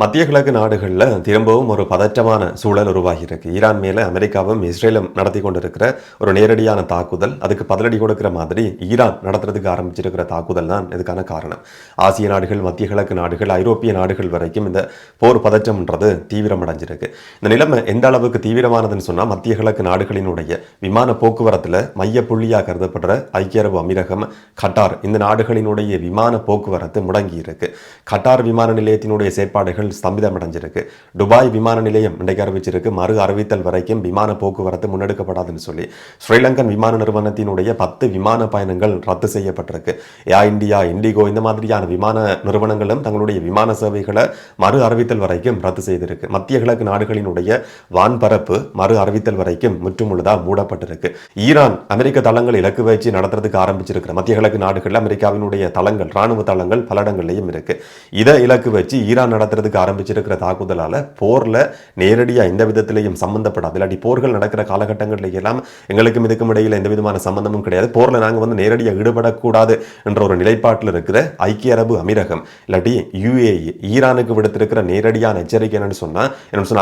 மத்திய கிழக்கு நாடுகளில் திரும்பவும் ஒரு பதற்றமான சூழல் உருவாகியிருக்கு. ஈரான் மேலே அமெரிக்காவும் இஸ்ரேலும் நடத்தி கொண்டிருக்கிற ஒரு நேரடியான தாக்குதல், அதுக்கு பதிலடி கொடுக்கிற மாதிரி ஈரான் நடத்துறதுக்கு ஆரம்பிச்சிருக்கிற தாக்குதல் தான் இதுக்கான காரணம். ஆசிய நாடுகள், மத்திய கிழக்கு நாடுகள், ஐரோப்பிய நாடுகள் வரைக்கும் இந்த போர் பதற்றம்ன்றது தீவிரமடைஞ்சிருக்கு. இந்த நிலைமை எந்த அளவுக்கு தீவிரமானதுன்னு சொன்னால், மத்திய கிழக்கு நாடுகளினுடைய விமான போக்குவரத்தில் மைய புள்ளியாக கருதப்படுற ஐக்கிய அரபு அமீரகம், கட்டார், இந்த நாடுகளினுடைய விமான போக்குவரத்து முடங்கி இருக்கு. கட்டார் விமான நிலையத்தினுடைய செயற்பாடுகள் ஸ்தம்பிதமடைஞ்சிருக்கு. துபாய் விமான நிலையம் இன்றைக்கு அறிவிச்சிருக்கு, மறு அறிவித்தல் வரைக்கும் விமான போக்குவரத்து முன்னெடுக்கப்படாதுன்னு சொல்லி. ஸ்ரீலங்கன் விமான நிறுவனத்தினுடைய 10 விமான பயணங்கள் ரத்து செய்யப்பட்டிருக்கு. ஏர் இந்தியா, இண்டிகோ இந்த மாதிரியான விமான நிறுவனங்களும் தங்களுடைய விமான சேவைகளை மறு அறிவித்தல் வரைக்கும் ரத்து செய்திருக்கு. மத்திய கிழக்கு நாடுகளினுடைய வான்பரப்பு மறு அறிவித்தல் வரைக்கும் முற்றுமுழுதாக மூடப்பட்டிருக்கு. ஈரான் அமெரிக்க தளங்கள் இலக்கு வச்சு நடத்துறதுக்கு ஆரம்பிச்சிருக்கிற மத்திய கிழக்கு நாடுகளில் அமெரிக்காவினுடைய தளங்கள், ராணுவ தளங்கள் பல இடங்கள்லையும் இருக்கு. இதை இலக்கு வச்சு ஈரான் நடத்துறதுக்கு ஆரம்பிச்சிருக்கிற தாக்குதலால போர்ல நேரடியா எந்த விதத்திலையும் சம்பந்தப்படாது. இல்லாட்டி போர்கள் நடக்கிற காலகட்டங்களில் எல்லாம் எங்களுக்கும் இதுக்கும் இடையில எந்த விதமான சம்பந்தமும் கிடையாது, போர்ல நாங்க நேரடியாக ஈடுபடக்கூடாது என்ற ஒரு நிலைப்பாட்டில் இருக்கிற ஐக்கிய அரபு அமீரகம் இல்லாட்டி UAE ஈரானுக்கு விடுத்திருக்கிற நேரடியான எச்சரிக்கை என்னன்னு சொன்னா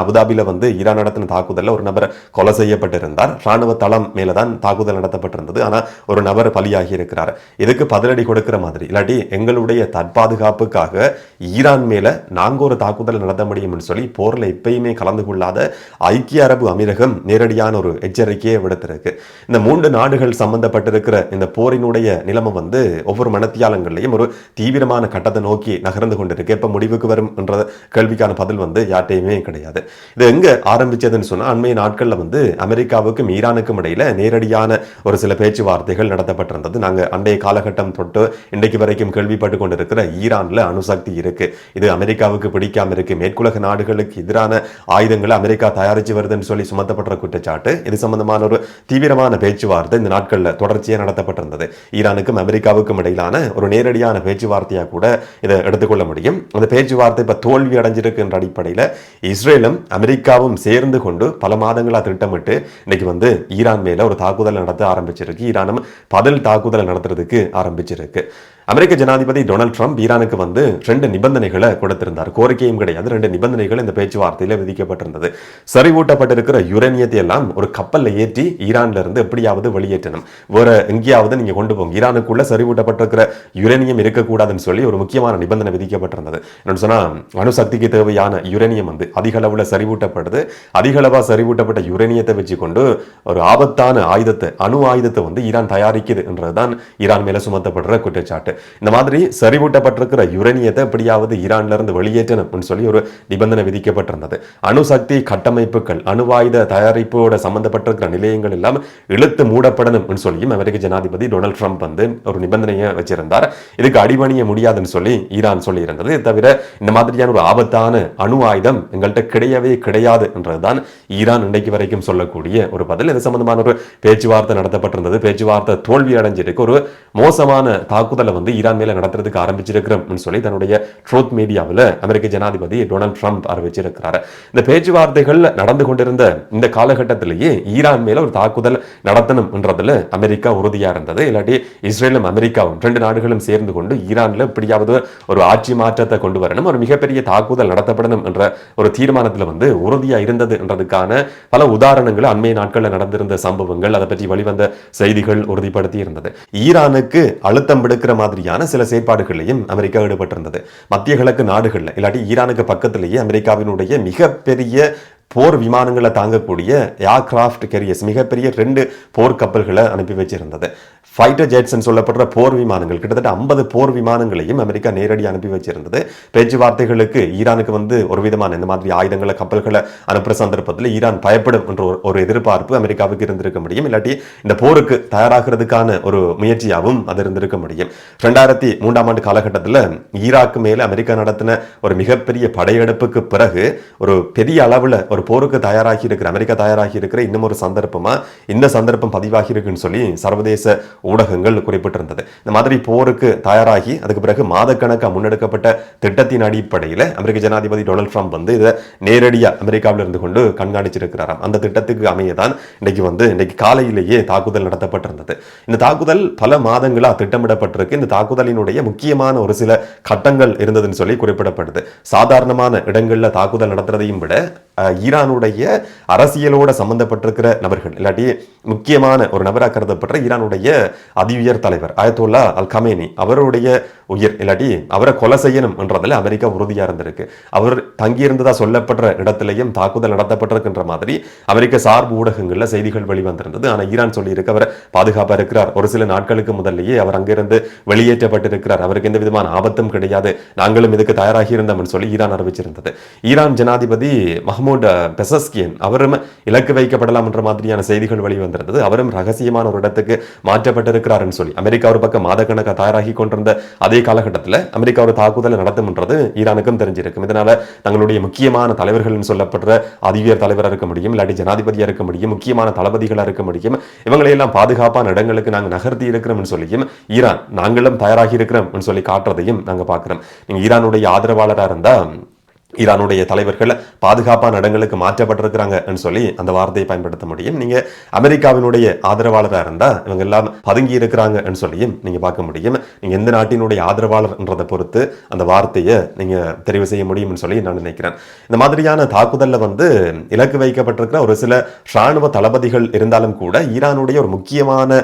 அபுதாபியில ஈரான் நடத்தின தாக்குதல்ல ஒரு நபர் கொலை செய்யப்பட்டிருந்தார். ராணுவ தளம் மேலதான் தாக்குதல் நடத்தப்பட்டிருந்தது. ஆனா ஒரு நபர் பலியாகி இருக்கிறார். இதுக்கு பதிலடி கொடுக்கிற மாதிரி இல்லாட்டி எங்களுடைய தற்பாதுகாப்புக்காக ஈரான் மேல நாங்க ஒரு தாக்குதல் நடத்த முடியும் சொல்லி போர்ல எப்பயுமே கலந்து கொள்ளாத ஐக்கிய அரபு அமீரகம் நேரடியான ஒரு எச்சரிக்கையை விடுத்திருக்கு. இந்த 3 நாடுகள் சம்பந்தப்பட்டிருக்கிற இந்த போரினுடைய நிலைமை ஒவ்வொரு மனத்தியாலங்களையும் ஒரு தீவிரமான கட்டத்தை நோக்கி நகர்ந்து கொண்டிருக்கு. எப்ப முடிவுக்கு வரும் என்ற கேள்விக்கான பதில் யார்ட்டையுமே கிடையாது. இது எங்க ஆரம்பிச்சதுன்னு சொன்னா, அண்மைய நாட்கள்ல அமெரிக்காவுக்கும் ஈரானுக்கும் இடையில நேரடியான ஒரு சில பேச்சுவார்த்தைகள் நடத்தப்பட்டிருந்தது. நாங்க அண்டைய காலகட்டம் தொட்டு இன்றைக்கு வரைக்கும் கேள்விப்பட்டு கொண்டிருக்கிற ஈரான்ல அணுசக்தி இருக்கு, இது அமெரிக்காவுக்கு பிடிக்காம இருக்கு, மேற்குலக நாடுகளுக்கு எதிரான ஆயுதங்களை அமெரிக்கா தயாரிச்சு வருதுன்னு சொல்லி சுமத்தப்பட்ட குற்றச்சாட்டு, இது சம்பந்தமான ஒரு தீவிரமான பேச்சுவார்த்தை இந்த நாட்களில் தொடர்ச்சியாக நடத்தப்பட்டிருந்தது. ஈரானுக்கும் அமெரிக்காவுக்கும் இடையிலான ஒரு நேரடியான பேச்சுவார்த்தையாக கூட இதை எடுத்துக்கொள்ள முடியும். அந்த பேச்சுவார்த்தை இப்ப தோல்வி அடைஞ்சிருக்கு என்ற அடிப்படையில் இஸ்ரேலும் அமெரிக்காவும் சேர்ந்து கொண்டு பல மாதங்களா திட்டமிட்டு இன்னைக்கு ஈரான் மேல ஒரு தாக்குதல் நடத்த ஆரம்பிச்சிருக்கு. ஈரானும் பதில் தாக்குதல் நடத்துறதுக்கு ஆரம்பிச்சிருக்கு. அமெரிக்க ஜனாதிபதி டொனால்ட் ட்ரம்ப் ஈரானுக்கு 2 நிபந்தனைகளை கொடுத்திருந்தார். கோரிக்கையும் கிடையாது, 2 நிபந்தனைகள் இந்த பேச்சுவார்த்தையில் விதிக்கப்பட்டிருந்தது. சரிவூட்டப்பட்டிருக்கிற யுரேனியத்தை எல்லாம் ஒரு கப்பல்ல ஏற்றி ஈரான்ல இருந்து எப்படியாவது வெளியேற்றணும், வேற எங்கேயாவது நீங்க கொண்டு போங்க, ஈரானுக்குள்ள சரிவூட்டப்பட்டிருக்கிற யுரேனியம் இருக்கக்கூடாதுன்னு சொல்லி ஒரு முக்கியமான நிபந்தனை விதிக்கப்பட்டிருந்தது. என்னன்னு சொன்னா, அணுசக்திக்கு தேவையான யுரேனியம் அதிக அளவுல சரிவூட்டப்படுது. அதிக அளவா சரிவூட்டப்பட்ட யுரேனியத்தை வச்சு கொண்டு ஒரு ஆபத்தான ஆயுதத்தை, அணு ஆயுதத்தை ஈரான் தயாரிக்குது என்றதுதான் ஈரான் மேல சுமத்தப்படுற குற்றச்சாட்டு. இந்த மாதிரி சரிவூட்டப்பட்டிருக்கிற யுரேனியத்தை எப்படியாவது ஈரான்ல இருந்து வெளியேற்றணும் சொல்லி ஒரு நிபந்தனை விதிக்கப்பட்டிருந்தது. அணுசக்தி கட்டமைப்புகள், அணுவாயுத தயாரிப்போட சம்பந்தப்பட்டிருக்கிற நிலையங்கள் எல்லாம் இழுத்து மூடப்படணும் சொல்லியும் அமெரிக்க ஜனாதிபதி டொனால்ட் ட்ரம்ப் ஒரு நிபந்தனையை வச்சிருந்தார். இதுக்கு அடிபணிய முடியாதுன்னு சொல்லி ஈரான் சொல்லி இருந்தது. தவிர இந்த மாதிரியான ஒரு ஆபத்தான அணு ஆயுதம் எங்கள்கிட்ட கிடையவே கிடையாது என்றதுதான் ஈரான் இன்றைக்கு வரைக்கும் சொல்லக்கூடிய ஒரு பதில். இது சம்பந்தமான ஒரு பேச்சுவார்த்தை நடத்தப்பட்டிருந்தது. பேச்சுவார்த்தை தோல்வி அடைஞ்சிருக்கு. ஒரு மோசமான தாக்குதலை ஈரான் மேல நடத்துறதுக்கு ஆரம்பிச்சிருக்கிறோம் சொல்லி தன்னுடைய ட்ரூத் மீடியாவில் அமெரிக்க ஜனாதிபதி டொனால்ட் ட்ரம்ப் அறிவிச்சிருக்கிறார். இந்த பேச்சுவார்த்தைகள் நடந்து கொண்டிருந்த இந்த காலகட்டத்திலேயே ஈரான் மேல ஒரு தாக்குதல் நடத்தணும் என்றதுல அமெரிக்கா உறுதியா இருந்தது. இல்லாட்டி இஸ்ரேலும் அமெரிக்காவும் 2 நாடுகளும் சேர்ந்து கொண்டு ஈரான்ல எப்படியாவது ஒரு ஆட்சி மாற்றத்தை கொண்டு வரணும், ஒரு மிகப்பெரிய தாக்குதல் நடத்தப்படணும் என்ற ஒரு தீர்மானத்தில் உறுதியா இருந்தது என்றதுக்கான பல உதாரணங்கள் அண்மைய நாட்களில் நடந்திருந்த சம்பவங்கள், அதை பற்றி வெளிவந்த செய்திகள் உறுதிப்படுத்தி இருந்தது. ஈரானுக்கு அழுத்தம் விடுக்கிற மாதிரியான சில செயற்பாடுகளையும் அமெரிக்கா ஈடுபட்டிருந்தது. மத்திய கிழக்கு நாடுகள்ல இல்லாட்டி ஈரானுக்கு பக்கத்திலேயே அமெரிக்காவினுடைய மிகப்பெரிய போர் விமானங்களை தாங்கக்கூடிய ஏர்கிராஃப்ட் கேரியர்ஸ், மிகப்பெரிய 2 போர் கப்பல்களை அனுப்பி வச்சிருந்தது. ஃபைட்டர் ஜெட்ஸ் சொல்லப்படுற போர் விமானங்கள், கிட்டத்தட்ட 50 போர் விமானங்களையும் அமெரிக்கா நேரடி அனுப்பி வச்சிருந்தது. பேச்சுவார்த்தைகளுக்கு ஈரானுக்கு ஒரு விதமான இந்த மாதிரி ஆயுதங்களை, கப்பல்களை அனுப்புற சந்தர்ப்பத்தில் ஈரான் பயப்படும் என்ற ஒரு எதிர்பார்ப்பு அமெரிக்காவுக்கு இருந்திருக்க முடியும். இல்லாட்டி இந்த போருக்கு தயாராகிறதுக்கான ஒரு முயற்சியாகவும் அது இருந்திருக்க முடியும். 2003ஆம் ஆண்டு காலகட்டத்தில் ஈராக்கு மேல அமெரிக்கா நடத்தின ஒரு மிகப்பெரிய படையெடுப்புக்கு பிறகு ஒரு பெரிய அளவுல ஒரு போருக்கு தயாராகி இருக்கிற அமெரிக்கா தயாராகி இருக்கிற இன்னும் ஒரு சந்தர்ப்பமா இந்த சந்தர்ப்பம் பதிவாகி இருக்குன்னு சொல்லி சர்வதேச ஊடகங்கள் குறிப்பிட்டிருந்தது. இந்த மாதிரி போருக்கு தயாராகி அதுக்கு பிறகு மாதக்கணக்காக முன்னெடுக்கப்பட்ட திட்டத்தின் அடிப்படையில் அமெரிக்க ஜனாதிபதி டொனால்ட் ட்ரம்ப் வந்து இதை நேரடியாக அமெரிக்காவில் இருந்து கொண்டு கண்காணிச்சிருக்கிறாராம். அந்த திட்டத்துக்கு அமையதான் இன்னைக்கு காலையிலேயே தாக்குதல் நடத்தப்பட்டிருந்தது. இந்த தாக்குதல் பல மாதங்களாக திட்டமிடப்பட்டிருக்கு. இந்த தாக்குதலினுடைய முக்கியமான ஒரு சில கட்டங்கள் இருந்ததுன்னு சொல்லி குறிப்பிடப்படுது. சாதாரணமான இடங்கள்ல தாக்குதல் நடத்துறதையும் விட ஈரானுடைய அரசியலோட சம்பந்தப்பட்டிருக்கிற நபர்கள் இல்லாட்டி முக்கியமான ஒரு நபராக கருதப்படுற ஈரானுடைய அதி உயர் தலைவர் அயத்தோல்லா அல் கமேனி அவருடைய உயிர் இல்லாட்டி அவரை கொலை செய்யணும் என்றதில் அமெரிக்கா உறுதியா இருந்திருக்கு. அவர் தங்கியிருந்ததா சொல்லப்படுற இடத்திலையும் தாக்குதல் நடத்தப்பட்டிருக்கின்ற மாதிரி அமெரிக்க சார்பு ஊடகங்கள்ல செய்திகள் வெளிவந்திருந்தது. ஆனால் ஈரான் சொல்லி இருக்க அவர் பாதுகாப்பா இருக்கிறார். ஒரு சில நாட்களுக்கு முதல்லையே அவர் அங்கிருந்து வெளியேற்றப்பட்டிருக்கிறார். அவருக்கு எந்த விதமான ஆபத்தும் கிடையாது, நாங்களும் இதுக்கு தயாராகி இருந்தோம் சொல்லி ஈரான் அறிவிச்சிருந்தது. ஈரான் ஜனாதிபதி மஹ்மூத் பெசஸ்கியன் அவரும் இலக்கு வைக்கப்படலாம் என்ற மாதிரியான செய்திகள் வெளிவந்திருந்தது. அவரும் ரகசியமான ஒரு இடத்துக்கு மாற்றப்பட்டிருக்கிறார் சொல்லி அமெரிக்கா ஒரு பக்கம் மாதக்கணக்காக தயாராகி கொண்டிருந்த அதே காலகட்டத்தில் அமெரிக்கா ஒரு தாக்குதலை நடத்தும் என்றது ஈரானுக்கும் தெரிஞ்சிருக்கும். இதனால தங்களுடைய முக்கியமான தலைவர்கள் சொல்லப்படுற அதிவியர் தலைவராக இருக்க முடியும், இல்லாட்டி ஜனாதிபதியாக இருக்க முடியும், முக்கியமான தளபதிகளாக இருக்க முடியும், இவங்களையெல்லாம் பாதுகாப்பான இடங்களுக்கு நாங்கள் நகர்த்தி இருக்கிறோம் சொல்லியும் ஈரான் நாங்களும் தயாராகி இருக்கிறோம் சொல்லி காட்டுறதையும் நாங்கள் பார்க்கிறோம். நீங்க ஈரானுடைய ஆதரவாளராக இருந்தா ஈரானுடைய தலைவர்கள் பாதுகாப்பான இடங்களுக்கு மாற்றப்பட்டிருக்கிறாங்க சொல்லி அந்த வார்த்தையை பயன்படுத்த முடியும். நீங்க அமெரிக்காவினுடைய ஆதரவாளராக இருந்தா இவங்க எல்லாம் பதுங்கி இருக்கிறாங்க சொல்லியும் நீங்க பார்க்க முடியும். நீங்க எந்த நாட்டினுடைய ஆதரவாளர் என்றதை பொறுத்து அந்த வார்த்தையை நீங்க தெரிவு செய்ய முடியும் சொல்லி நான் நினைக்கிறேன். இந்த மாதிரியான தாக்குதல்ல இலக்கு வைக்கப்பட்டிருக்கிற ஒரு சில ராணுவ தளபதிகள் இருந்தாலும் கூட ஈரானுடைய ஒரு முக்கியமான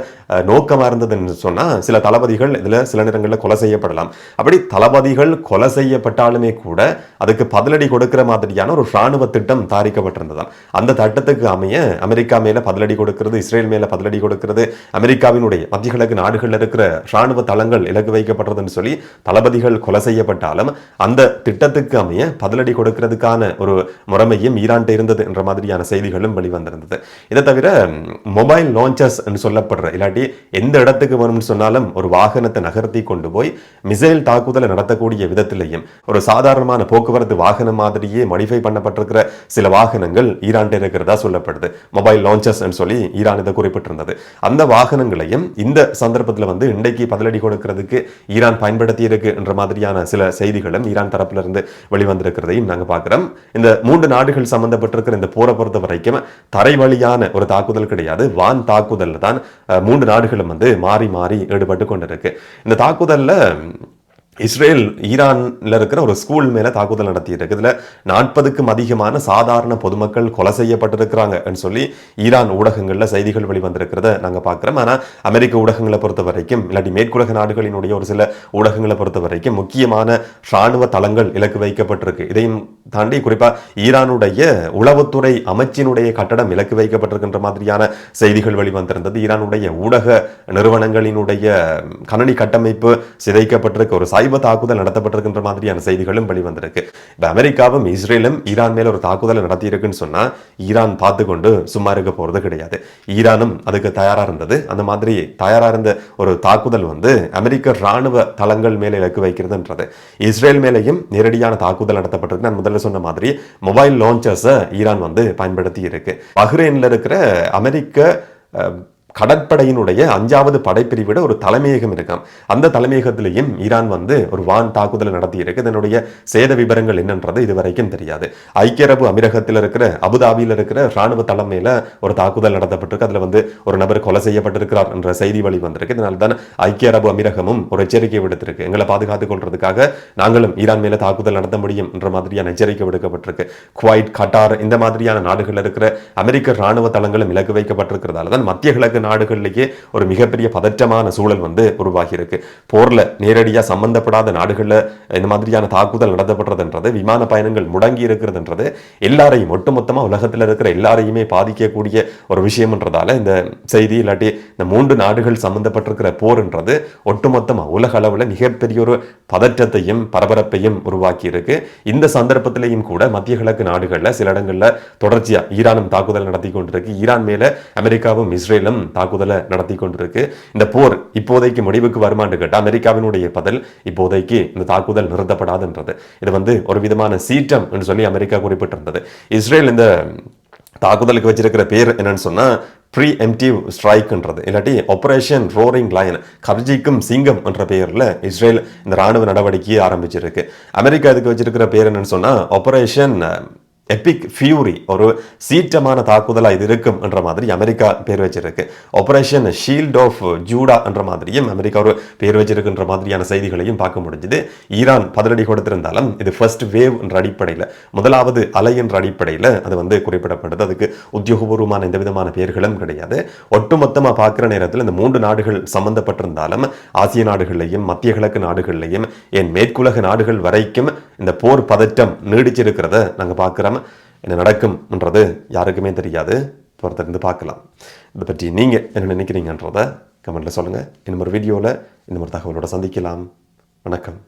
நோக்கமா இருந்ததுன்னு சொன்னா சில தளபதிகள் இதுல சில நேரங்களில் கொலை செய்யப்படலாம். அப்படி தளபதிகள் கொலை செய்யப்பட்டாலுமே கூட அதுக்கு பதிலடி கொடுக்கிற மாதிரியான ஒரு ராணுவ திட்டம் தயாரிக்கப்பட்டிருந்ததாம். அந்த திட்டத்துக்கு அமைய அமெரிக்கா மேல பதிலடி கொடுக்கிறது, இஸ்ரேல் மேல பதிலடி கொடுக்கிறது, அமெரிக்காவினுடைய மத்திய கிழக்கு நாடுகள் இருக்கிற ராணுவ தளங்கள் இலக்கு வைக்கப்பட்டதுன்னு சொல்லி தளபதிகள் கொலை செய்யப்பட்டாலும் அந்த திட்டத்துக்கு அமைய பதிலடி கொடுக்கிறதுக்கான ஒரு முறைமையும் ஈரான்ட்ட இருந்தது என்ற மாதிரியான செய்திகளும் வெளிவந்திருந்தது. இதை தவிர மொபைல் லான்ச்சர்ஸ் சொல்லப்படுற இல்லாட்டி எந்த இடத்துக்கு வேணும்னு சொன்னாலும் ஒரு வாகனத்தை நகர்த்தி கொண்டு போய் மிசைல் தாக்குதலை நடத்தக்கூடிய விதத்திலையும் ஒரு சாதாரணமான போக்குவரத்து வாகனம் மாதிரியே மாடிஃபை பண்ணப்பட்டிருக்கிற சில வாகனங்கள் ஈரான் இருக்கிறதா சொல்லப்படுது. மொபைல் லான்ச்சர்ஸ் சொல்லி ஈரான் இதை குறிப்பிட்டிருந்தது. அந்த வாகனங்களையும் இந்த சந்தர்ப்பத்தில் இன்றைக்கு பதிலடி கொடுக்கிறதுக்கு ஈரான் பயன்படுத்தி இருக்கு என்ற மாதிரியான சில செய்திகளும் ஈரான் தரப்புல இருந்து வெளிவந்திருக்கிறதையும் நாங்க பார்க்கிறோம். இந்த 3 நாடுகள் சம்பந்தப்பட்டிருக்கிற இந்த போரை பொறுத்த வரைக்கும் தரை வழியான ஒரு தாக்குதல் கிடையாது, வான் தாக்குதல் தான் 3 நாடுகளும் மாறி மாறி ஈடுபட்டு கொண்டிருக்கு. இந்த தாக்குதல்ல இஸ்ரேல் ஈரான்ல இருக்கிற ஒரு ஸ்கூல் மேல தாக்குதல் நடத்தி இருக்கு. இதுல 40க்கும் அதிகமான சாதாரண பொதுமக்கள் கொலை செய்யப்பட்டிருக்கிறாங்க சொல்லி ஈரான் ஊடகங்கள்ல செய்திகள் வெளிவந்திருக்கிறத நாங்க பார்க்கிறோம். ஆனா அமெரிக்க ஊடகங்களை பொறுத்த வரைக்கும் இல்லாட்டி மேற்குலக நாடுகளினுடைய ஒரு சில ஊடகங்களை பொறுத்த வரைக்கும் முக்கியமான ராணுவ தளங்கள் இலக்கு வைக்கப்பட்டிருக்கு. இதையும் தாண்டி குறிப்பா ஈரானுடைய உளவுத்துறை அமைச்சினுடைய கட்டடம் இலக்கு வைக்கப்பட்டிருக்கின்ற மாதிரியான செய்திகள் வெளிவந்திருந்தது. ஈரானுடைய ஊடக நிறுவனங்களினுடைய கணனி கட்டமைப்பு சிதைக்கப்பட்டிருக்க ஒரு சைபர் தாக்குதல் நடத்தப்பட்டிருக்கின்ற மாதிரியான செய்திகளும் வெளிவந்திருக்கு. இப்ப அமெரிக்காவும் இஸ்ரேலும் ஈரான் மேல ஒரு தாக்குதலை நடத்தி இருக்குன்னு சொன்னா ஈரான் பார்த்து கொண்டு சும்மா இருக்க போறது கிடையாது. ஈரானும் அதுக்கு தயாரா இருந்தது. அந்த மாதிரி தயாரா இருந்த ஒரு தாக்குதல் அமெரிக்க ராணுவ தளங்கள் மேல இலக்கு வைக்கிறதுன்றது. இஸ்ரேல் மேலையும் நேரடியான தாக்குதல் நடத்தப்பட்டிருக்கு. நான் முதல்ல சொன்ன மாதிரி மொபைல் லான்ச்சர்ஸை ஈரான் பயன்படுத்தி இருக்கு. பஹ்ரைன்ல இருக்கிற அமெரிக்க கடற்படையினுடைய 5வது படைப்பிரிவிட ஒரு தலைமையகம் இருக்காம். அந்த தலைமையகத்திலையும் ஈரான் ஒரு வான் தாக்குதல் நடத்தி இருக்கு. இதனுடைய சேத விவரங்கள் என்னன்றது இதுவரைக்கும் தெரியாது. ஐக்கிய அரபு அமீரகத்தில் இருக்கிற அபுதாபியில் இருக்கிற ராணுவ தளம் மேல ஒரு தாக்குதல் நடத்தப்பட்டிருக்கு. அதுல ஒரு நபர் கொலை செய்யப்பட்டிருக்கிறார் என்ற செய்தி வழி வந்திருக்கு. இதனால தான் ஐக்கிய அரபு அமீரகமும் ஒரு எச்சரிக்கை விடுத்திருக்கு. எங்களை பாதுகாத்துக் கொள்றதுக்காக நாங்களும் ஈரான் மேல தாக்குதல் நடத்த முடியும் என்ற மாதிரியான எச்சரிக்கை விடுக்கப்பட்டிருக்கு. குவைட், கட்டார் இந்த மாதிரியான நாடுகள் இருக்கிற அமெரிக்க ராணுவ தளங்களும் இலக்கு வைக்கப்பட்டிருக்கிறதால தான் மத்திய கிழக்கு நாடுகளிலேயே ஒரு மிகப்பெரிய பதற்றமான சூழல் உருவாகி இருக்கு. போர்ல நேரடியா சம்பந்தப்படாத நாடுகள்ல இந்த மாதிரியான தாக்குதல் நடத்தப்படுறதுன்றது, விமான பயணங்கள் முடங்கி இருக்கிறதுன்றது எல்லாரையும் ஒட்டுமொத்தமா உலகத்தில் இருக்கிற எல்லாரையுமே பாதிக்கக்கூடிய ஒரு விஷயம்ன்றதால இந்த செய்தி இல்லாட்டி இந்த 3 நாடுகள் சம்பந்தப்பட்டிருக்கிற போர்ன்றது ஒட்டுமொத்தமா உலக அளவுல மிகப்பெரிய ஒரு பதற்றத்தையும் பரபரப்பையும் உருவாக்கி இருக்கு. இந்த சந்தர்ப்பத்திலையும் கூட மத்திய கிழக்கு நாடுகள்ல சில இடங்கள்ல தொடர்ச்சியா ஈரானும் தாக்குதல் நடத்தி கொண்டிருக்கு. ஈரான் மேல அமெரிக்காவும் இஸ்ரேலும் தாக்குதலை நடத்தி கொண்டிருக்கு. இந்த போர் இப்போதைக்கு முடிவுக்கு வருமானு கேட்டால் அமெரிக்காவினுடைய பதில் இப்போதைக்கு இந்த தாக்குதல் நிறுத்தப்படாதுன்றது. இது ஒரு விதமான சீற்றம் என்று சொல்லி அமெரிக்கா குறிப்பிட்டிருந்தது. இஸ்ரேல் இந்த தாக்குதலுக்கு வச்சிருக்கிற பேர் என்னன்னு சொன்னா ப்ரீஎம்டிவ் ஸ்ட்ரைக்ன்றது இல்லாட்டி ஆபரேஷன் ரோரிங் லயன், கர்ஜிக்கும் சிங்கம் என்ற பெயரில் இஸ்ரேல் இந்த ராணுவ நடவடிக்கையை ஆரம்பிச்சிருக்கு. அமெரிக்கா இதுக்கு வச்சிருக்கிற பேர் என்னன்னு சொன்னா ஆபரேஷன் எபிக் ஃபியூரி, ஒரு சீற்றமான தாக்குதலாக இது இருக்கும் என்ற மாதிரி அமெரிக்கா பேர் வச்சிருக்கு. ஆபரேஷன் ஷீல்ட் ஆஃப் ஜூடா என்ற மாதிரியும் அமெரிக்கா ஒரு பேர் வச்சிருக்குன்ற மாதிரியான செய்திகளையும் பார்க்க முடிஞ்சுது. ஈரான் பதிலடி கொடுத்திருந்தாலும் இது ஃபர்ஸ்ட் வேவ் என்ற அடிப்படையில், முதலாவது அலை என்ற அடிப்படையில் அது குறிப்பிடப்படுது. அதுக்கு உத்தியோகபூர்வமான எந்த விதமான பேர்களும் கிடையாது. ஒட்டுமொத்தமாக பார்க்குற நேரத்தில் இந்த 3 நாடுகள் சம்பந்தப்பட்டிருந்தாலும் ஆசிய நாடுகள்லையும் மத்திய கிழக்கு நாடுகள்லையும் ஏன் மேற்குலக நாடுகள் வரைக்கும் இந்த போர் பதட்டம் நீடிச்சிருக்கிறத நாங்கள் பார்க்குறோம். என்ன நடக்கும்ன்றது யாருக்குமே தெரியாது. பொறுத்திருந்து பார்க்கலாம். இதை பற்றி நீங்கள் என்ன நினைக்கிறீங்கன்றதை கமெண்ட்டில் சொல்லுங்கள். இன்னும் ஒரு வீடியோவில் இன்னும் ஒரு தகவலோட சந்திக்கலாம். வணக்கம்.